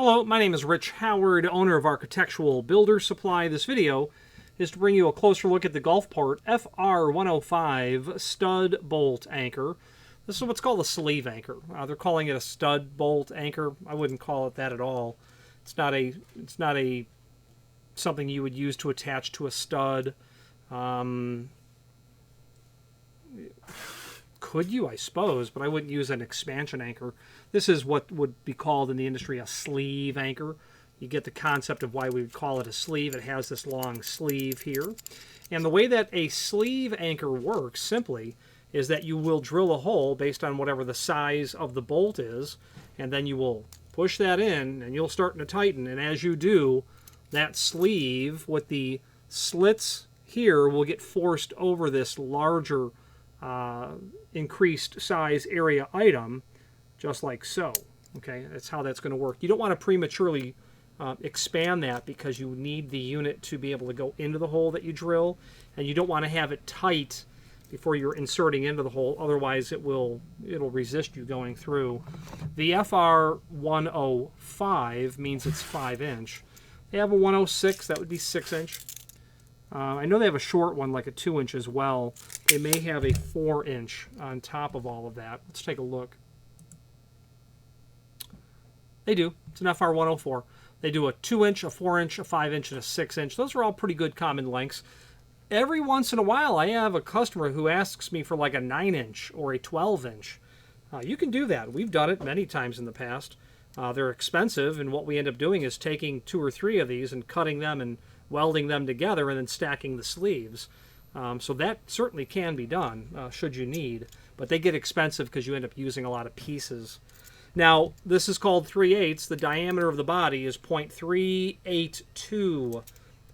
Hello, my name is Rich Howard, owner of Architectural Builder Supply. This video is to bring you a closer look at the Gulfport FR105 stud bolt anchor. This is what's called a sleeve anchor. They're calling it a stud bolt anchor. I wouldn't call it that at all. It's not a something you would use to attach to a stud. Could you, I suppose, but I wouldn't use an expansion anchor. This is what would be called in the industry a sleeve anchor. You get the concept of why we would call it a sleeve. It has this long sleeve here. And the way that a sleeve anchor works simply is that you will drill a hole based on whatever the size of the bolt is, and then you will push that in and you'll start to tighten. And as you do, that sleeve with the slits here will get forced over this larger increased size area item, just like so. Okay, that's how that's going to work. You don't want to prematurely expand that because you need the unit to be able to go into the hole that you drill, and you don't want to have it tight before you're inserting into the hole, otherwise it'll resist you going through. The FR105 means it's 5-inch. They have a 106, that would be 6-inch. I know they have a short one, like a 2-inch as well. They may have a 4-inch on top of all of that. Let's take a look. They do. It's an FR104. They do a 2-inch, a 4-inch, a 5-inch, and a 6-inch. Those are all pretty good common lengths. Every once in a while, I have a customer who asks me for like a 9-inch or a 12-inch. You can do that. We've done it many times in the past. They're expensive, and what we end up doing is taking 2 or 3 of these and cutting them and welding them together and then stacking the sleeves. So that certainly can be done, should you need. But they get expensive because you end up using a lot of pieces. Now, this is called 3/8. The diameter of the body is 0.382.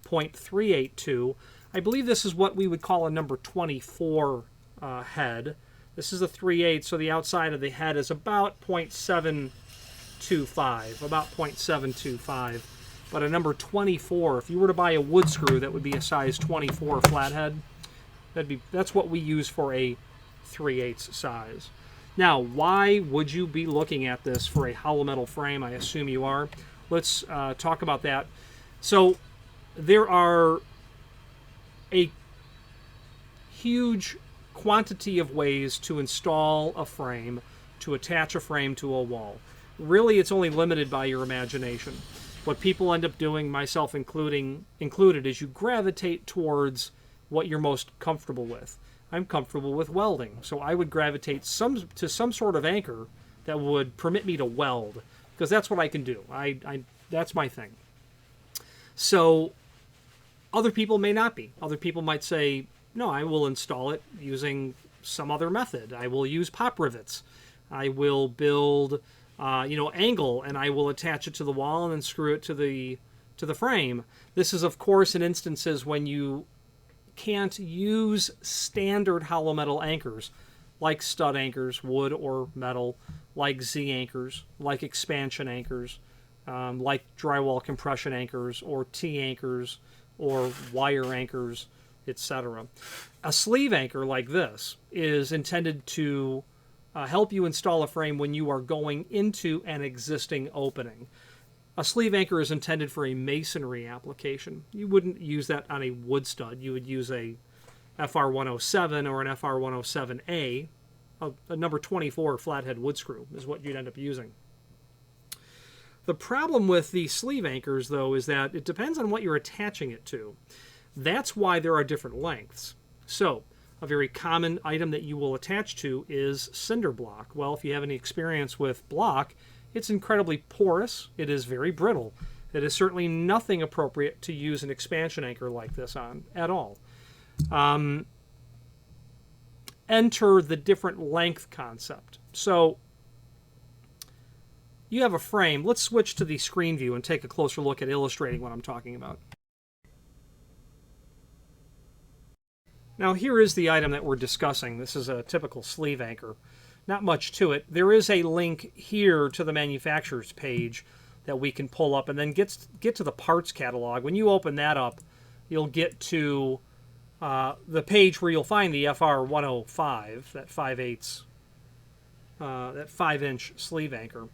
0.382. I believe this is what we would call a number 24 head. This is a 3/8, so the outside of the head is about 0.725. About 0.725. But a number 24, if you were to buy a wood screw, that would be a size 24 flathead. That's what we use for a 3/8 size. Now, why would you be looking at this for a hollow metal frame? I assume you are. Let's talk about that. So there are a huge quantity of ways to install a frame, to attach a frame to a wall. Really, it's only limited by your imagination. What people end up doing, myself included, is you gravitate towards what you're most comfortable with. I'm comfortable with welding, so I would gravitate to some sort of anchor that would permit me to weld, because that's what I can do. That's my thing. So other people may not be. Other people might say, no, I will install it using some other method. I will use pop rivets. I will build angle, and I will attach it to the wall and then screw it to the frame. This is, of course, in instances when you can't use standard hollow metal anchors, like stud anchors, wood or metal, like Z anchors, like expansion anchors, like drywall compression anchors, or T anchors, or wire anchors, etc. A sleeve anchor like this is intended to help you install a frame when you are going into an existing opening. A sleeve anchor is intended for a masonry application. You wouldn't use that on a wood stud. You would use a FR107 or an FR107A. A number 24 flathead wood screw is what you'd end up using. The problem with the sleeve anchors, though, is that it depends on what you're attaching it to. That's why there are different lengths. So, a very common item that you will attach to is cinder block. Well, if you have any experience with block, it's incredibly porous. It is very brittle. It is certainly nothing appropriate to use an expansion anchor like this on at all. Enter the different length concept. So you have a frame. Let's switch to the screen view and take a closer look at illustrating what I'm talking about. Now here is the item that we're discussing. This is a typical sleeve anchor. Not much to it. There is a link here to the manufacturer's page that we can pull up and then get to the parts catalog. When you open that up, you'll get to the page where you'll find the FR105, that 5/8, that 5-inch sleeve anchor.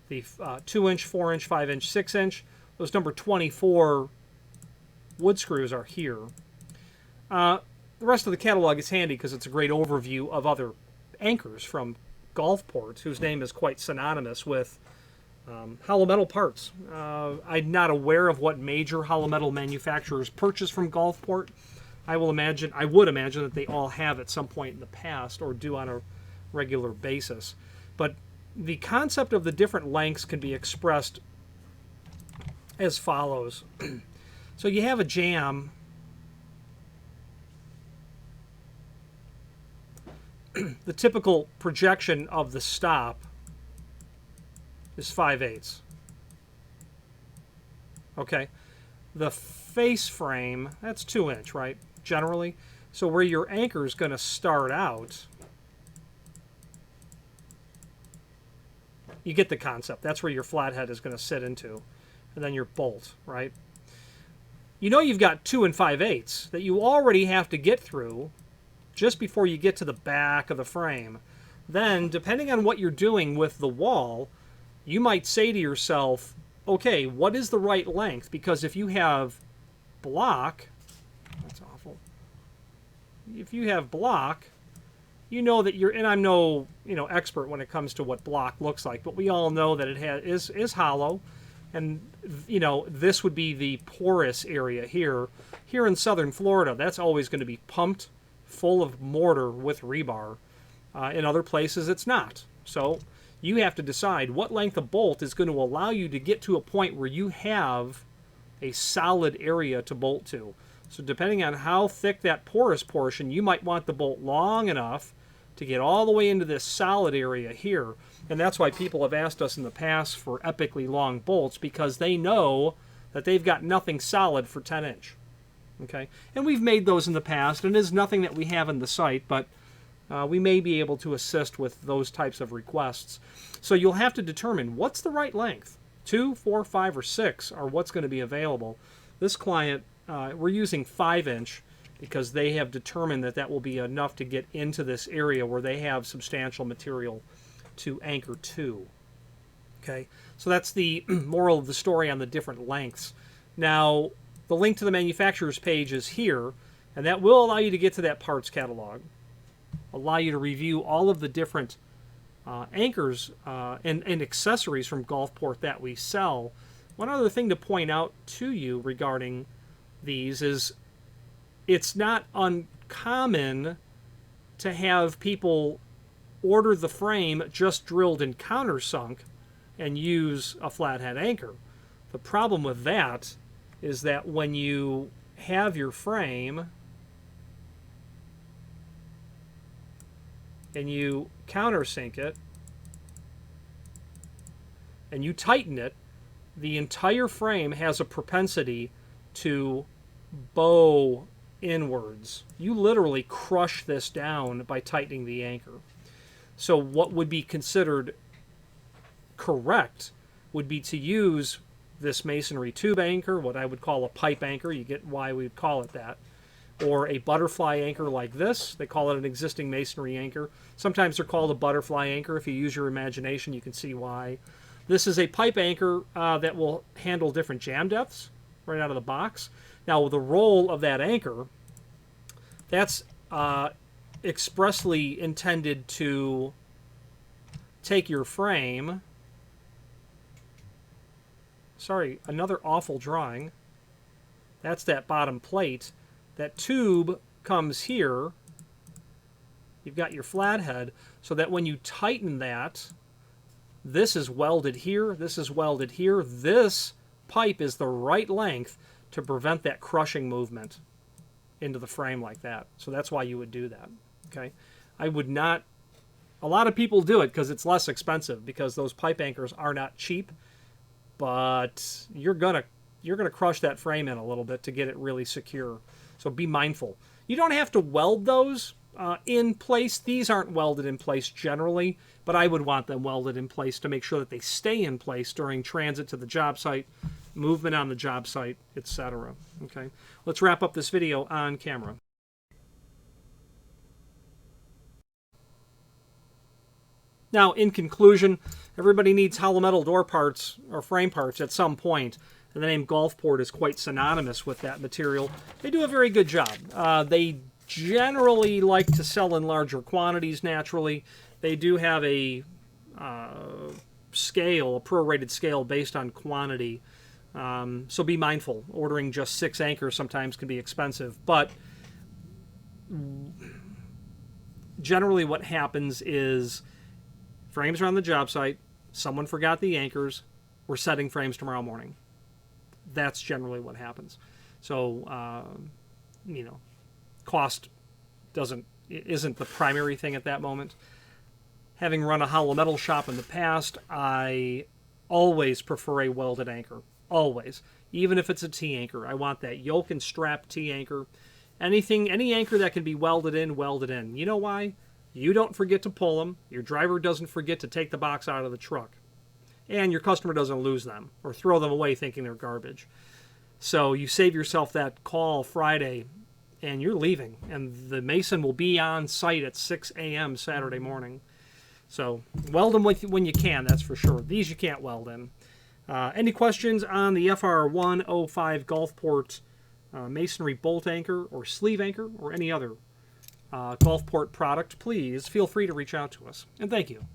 the 2-inch, 4-inch, 5-inch, 6-inch. Those number 24 wood screws are here. The rest of the catalog is handy because it's a great overview of other anchors from Gulfport, whose name is quite synonymous with hollow metal parts. I'm not aware of what major hollow metal manufacturers purchase from Gulfport. I would imagine that they all have at some point in the past or do on a regular basis. But the concept of the different lengths can be expressed as follows. So you have a jam. The typical projection of the stop is 5/8. Okay. The face frame, that's 2-inch, right? Generally. So where your anchor is going to start out, you get the concept. That's where your flathead is going to sit into. And then your bolt, right? You know you've got 2 5/8 that you already have to get through just before you get to the back of the frame. Then, depending on what you're doing with the wall, you might say to yourself, okay, what is the right length? Because if you have block, that's awful. If you have block, you know that you're, and I'm no expert when it comes to what block looks like, but we all know that it is hollow, and this would be the porous area here. Here in southern Florida, that's always going to be pumped full of mortar with rebar. In other places, it's not. So you have to decide what length of bolt is going to allow you to get to a point where you have a solid area to bolt to. So depending on how thick that porous portion, you might want the bolt long enough to get all the way into this solid area here. And that's why people have asked us in the past for epically long bolts, because they know that they've got nothing solid for 10-inch. Okay, and we've made those in the past, and there's nothing that we have in the site, but we may be able to assist with those types of requests. So you'll have to determine what's the right length. 2, 4, 5, or 6 are what's going to be available. This client, we're using 5-inch because they have determined that that will be enough to get into this area where they have substantial material to anchor to. Okay, so that's the moral of the story on the different lengths. Now, the link to the manufacturer's page is here, and that will allow you to get to that parts catalog, allow you to review all of the different anchors and accessories from Gulfport that we sell. One other thing to point out to you regarding these is it's not uncommon to have people order the frame just drilled and countersunk and use a flathead anchor. The problem with that is that when you have your frame and you countersink it and you tighten it, the entire frame has a propensity to bow inwards. You literally crush this down by tightening the anchor. So what would be considered correct would be to use this masonry tube anchor, what I would call a pipe anchor. You get why we would call it that. Or a butterfly anchor like this. They call it an existing masonry anchor. Sometimes they're called a butterfly anchor. If you use your imagination, you can see why. This is a pipe anchor that will handle different jam depths right out of the box. Now, the role of that anchor, that's expressly intended to take your frame. Sorry, another awful drawing. That's that bottom plate. That tube comes here. You've got your flathead, so that when you tighten that, this is welded here, this is welded here. This pipe is the right length to prevent that crushing movement into the frame like that. So that's why you would do that. Okay, I would not. A lot of people do it because it's less expensive, because those pipe anchors are not cheap, but you're gonna crush that frame in a little bit to get it really secure. So be mindful. You don't have to weld those in place. These aren't welded in place generally, but I would want them welded in place to make sure that they stay in place during transit to the job site, movement on the job site, etc. Okay, let's wrap up this video on camera. Now, in conclusion, Everybody needs hollow metal door parts or frame parts at some point, and the name Gulfport is quite synonymous with that material. They do a very good job. They generally like to sell in larger quantities naturally. They do have a scale, a prorated scale based on quantity. So be mindful. Ordering just 6 anchors sometimes can be expensive, but generally what happens is frames are on the job site, someone forgot the anchors, we're setting frames tomorrow morning. That's generally what happens. So, cost isn't the primary thing at that moment. Having run a hollow metal shop in the past, I always prefer a welded anchor. Always. Even if it's a T-anchor. I want that yoke and strap T-anchor. Any anchor that can be welded in, welded in. You know why? You don't forget to pull them. Your driver doesn't forget to take the box out of the truck. And your customer doesn't lose them or throw them away thinking they're garbage. So you save yourself that call Friday and you're leaving. And the mason will be on site at 6 a.m. Saturday morning. So weld them when you can, that's for sure. These you can't weld in. Any questions on the FR105 Gulfport masonry bolt anchor or sleeve anchor or any other Gulfport product, please feel free to reach out to us. And thank you.